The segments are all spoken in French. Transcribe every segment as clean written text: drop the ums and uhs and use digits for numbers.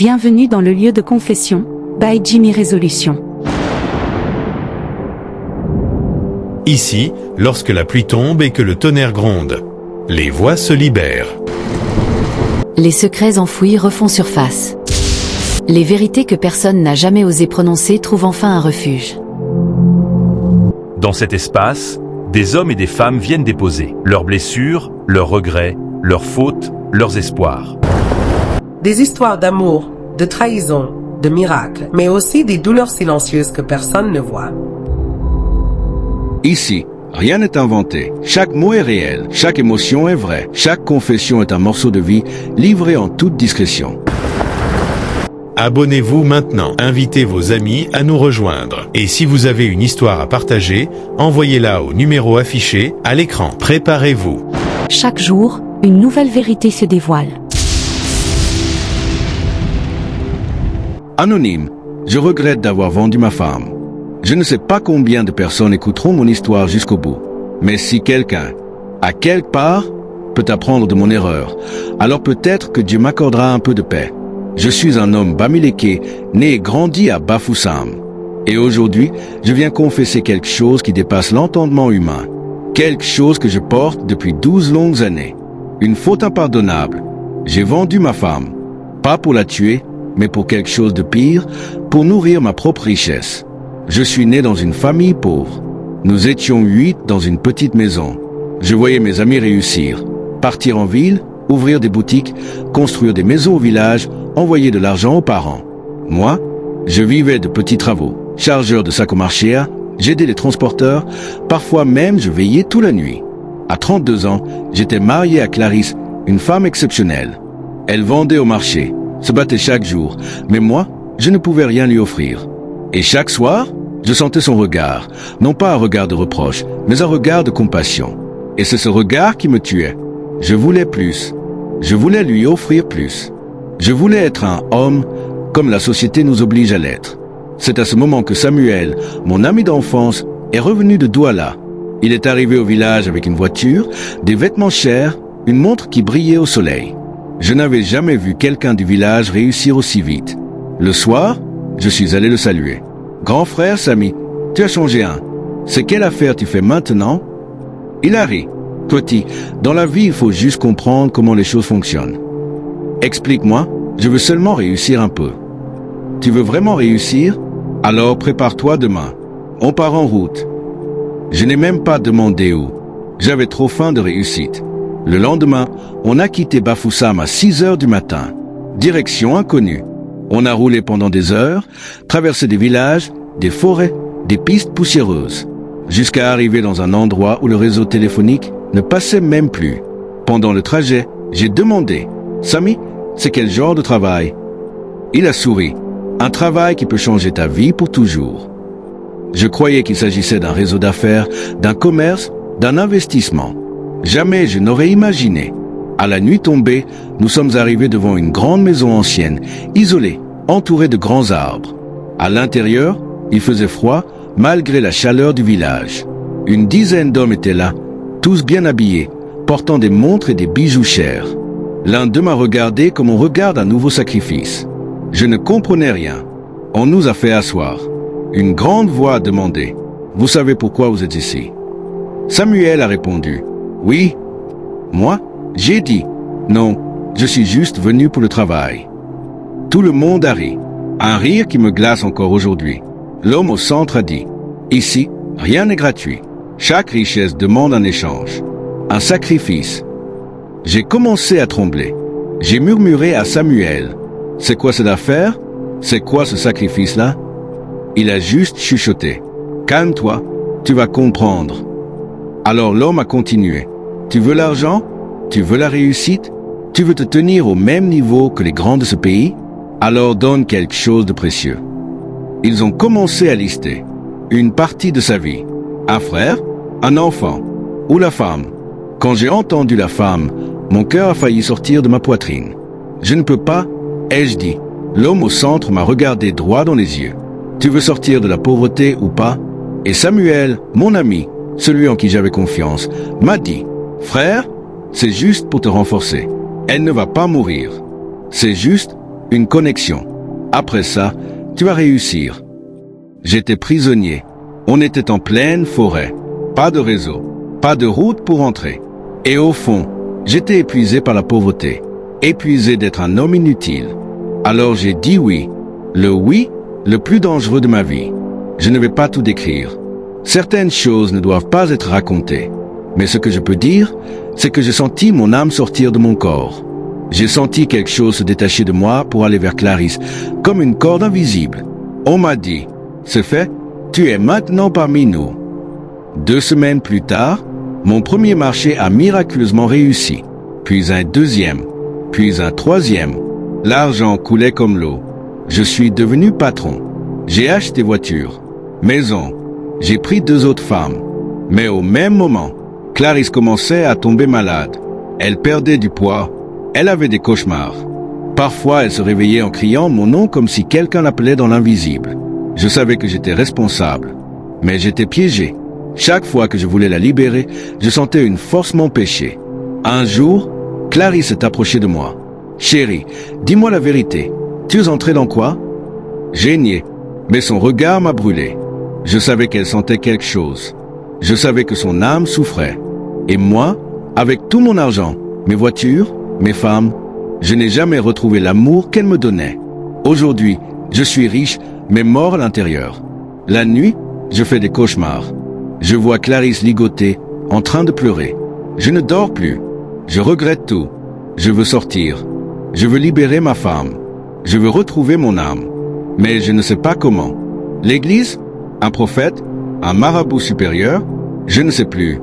Bienvenue dans le lieu de confession, by Jimmy Résolution. Ici, lorsque la pluie tombe et que le tonnerre gronde, les voix se libèrent. Les secrets enfouis refont surface. Les vérités que personne n'a jamais osé prononcer trouvent enfin un refuge. Dans cet espace, des hommes et des femmes viennent déposer leurs blessures, leurs regrets, leurs fautes, leurs espoirs. Des histoires d'amour, de trahison, de miracles, mais aussi des douleurs silencieuses que personne ne voit. Ici, rien n'est inventé. Chaque mot est réel, chaque émotion est vraie, chaque confession est un morceau de vie livré en toute discrétion. Abonnez-vous maintenant, invitez vos amis à nous rejoindre. Et si vous avez une histoire à partager, envoyez-la au numéro affiché à l'écran. Préparez-vous. Chaque jour, une nouvelle vérité se dévoile. Anonyme, je regrette d'avoir vendu ma femme. Je ne sais pas combien de personnes écouteront mon histoire jusqu'au bout. Mais si quelqu'un, à quelque part, peut apprendre de mon erreur, alors peut-être que Dieu m'accordera un peu de paix. Je suis un homme bamiléké, né et grandi à Bafoussam. Et aujourd'hui, je viens confesser quelque chose qui dépasse l'entendement humain. Quelque chose que je porte depuis 12 longues années. Une faute impardonnable. J'ai vendu ma femme. Pas pour la tuer, mais pour quelque chose de pire, pour nourrir ma propre richesse. Je suis né dans une famille pauvre. Nous étions 8 dans une petite maison. Je voyais mes amis réussir. Partir en ville, ouvrir des boutiques, construire des maisons au village, envoyer de l'argent aux parents. Moi, je vivais de petits travaux. Chargeur de sacs au marché, j'aidais les transporteurs, parfois même je veillais toute la nuit. À 32 ans, j'étais marié à Clarisse, une femme exceptionnelle. Elle vendait au marché, se battait chaque jour, mais moi, je ne pouvais rien lui offrir. Et chaque soir, je sentais son regard, non pas un regard de reproche, mais un regard de compassion. Et c'est ce regard qui me tuait. Je voulais plus. Je voulais lui offrir plus. Je voulais être un homme comme la société nous oblige à l'être. C'est à ce moment que Samuel, mon ami d'enfance, est revenu de Douala. Il est arrivé au village avec une voiture, des vêtements chers, une montre qui brillait au soleil. Je n'avais jamais vu quelqu'un du village réussir aussi vite. Le soir, je suis allé le saluer. « Grand frère Samy, tu as changé un. C'est quelle affaire tu fais maintenant ?» Il a ri. « Petit, dans la vie, il faut juste comprendre comment les choses fonctionnent. Explique-moi, je veux seulement réussir un peu. » « Tu veux vraiment réussir? Alors prépare-toi demain. On part en route. » Je n'ai même pas demandé où. J'avais trop faim de réussite. Le lendemain, on a quitté Bafoussam à 6 heures du matin. Direction inconnue. On a roulé pendant des heures, traversé des villages, des forêts, des pistes poussiéreuses, jusqu'à arriver dans un endroit où le réseau téléphonique ne passait même plus. Pendant le trajet, j'ai demandé « Samy, c'est quel genre de travail ?» Il a souri. Un travail qui peut changer ta vie pour toujours. Je croyais qu'il s'agissait d'un réseau d'affaires, d'un commerce, d'un investissement. Jamais je n'aurais imaginé. À la nuit tombée, nous sommes arrivés devant une grande maison ancienne, isolée, entourée de grands arbres. À l'intérieur, il faisait froid, malgré la chaleur du village. Une dizaine d'hommes étaient là, tous bien habillés, portant des montres et des bijoux chers. L'un d'eux m'a regardé comme on regarde un nouveau sacrifice. Je ne comprenais rien. On nous a fait asseoir. Une grande voix a demandé « Vous savez pourquoi vous êtes ici ?» Samuel a répondu « Oui. » Moi, j'ai dit « Non, je suis juste venu pour le travail. » Tout le monde a ri. Un rire qui me glace encore aujourd'hui. L'homme au centre a dit « Ici, rien n'est gratuit. Chaque richesse demande un échange. Un sacrifice. » J'ai commencé à trembler. J'ai murmuré à Samuel « C'est quoi cette affaire? C'est quoi ce sacrifice-là » Il a juste chuchoté. « Calme-toi, tu vas comprendre. » Alors l'homme a continué. « Tu veux l'argent? Tu veux la réussite? Tu veux te tenir au même niveau que les grands de ce pays? Alors donne quelque chose de précieux. » Ils ont commencé à lister. Une partie de sa vie. Un frère, un enfant, ou la femme. Quand j'ai entendu la femme, mon cœur a failli sortir de ma poitrine. Je ne peux pas, ai-je dit. L'homme au centre m'a regardé droit dans les yeux. Tu veux sortir de la pauvreté ou pas? Et Samuel, mon ami, celui en qui j'avais confiance, m'a dit, frère, c'est juste pour te renforcer. Elle ne va pas mourir. C'est juste une connexion. Après ça, tu vas réussir. J'étais prisonnier. On était en pleine forêt. Pas de réseau, pas de route pour entrer. Et au fond, j'étais épuisé par la pauvreté, épuisé d'être un homme inutile. Alors j'ai dit oui. Le oui, le plus dangereux de ma vie. Je ne vais pas tout décrire. Certaines choses ne doivent pas être racontées. Mais ce que je peux dire, c'est que j'ai senti mon âme sortir de mon corps. J'ai senti quelque chose se détacher de moi pour aller vers Clarisse, comme une corde invisible. On m'a dit, c'est fait, tu es maintenant parmi nous. 2 semaines plus tard, mon premier marché a miraculeusement réussi, puis un deuxième, puis un troisième. L'argent coulait comme l'eau. Je suis devenu patron. J'ai acheté voiture, maison. J'ai pris 2 autres femmes. Mais au même moment, Clarisse commençait à tomber malade. Elle perdait du poids. Elle avait des cauchemars. Parfois, elle se réveillait en criant mon nom comme si quelqu'un l'appelait dans l'invisible. Je savais que j'étais responsable, mais j'étais piégé. Chaque fois que je voulais la libérer, je sentais une force m'empêcher. Un jour, Clarisse s'est approchée de moi. « Chérie, dis-moi la vérité. Tu es entré dans quoi ?» J'ai nié, mais son regard m'a brûlé. Je savais qu'elle sentait quelque chose. Je savais que son âme souffrait. Et moi, avec tout mon argent, mes voitures, mes femmes, je n'ai jamais retrouvé l'amour qu'elle me donnait. Aujourd'hui, je suis riche, mais mort à l'intérieur. La nuit, je fais des cauchemars. Je vois Clarisse ligotée, en train de pleurer. Je ne dors plus. Je regrette tout. Je veux sortir. Je veux libérer ma femme. Je veux retrouver mon âme. Mais je ne sais pas comment. L'église? Un prophète? Un marabout supérieur? Je ne sais plus.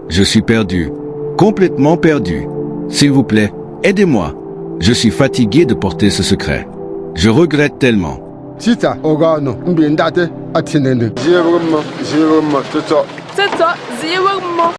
Je suis perdu. Complètement perdu. S'il vous plaît, aidez-moi. Je suis fatigué de porter ce secret. Je regrette tellement. Tita, ogano, mbindate, atinende. Ziye wumma, toto. Tata, ziye wumma.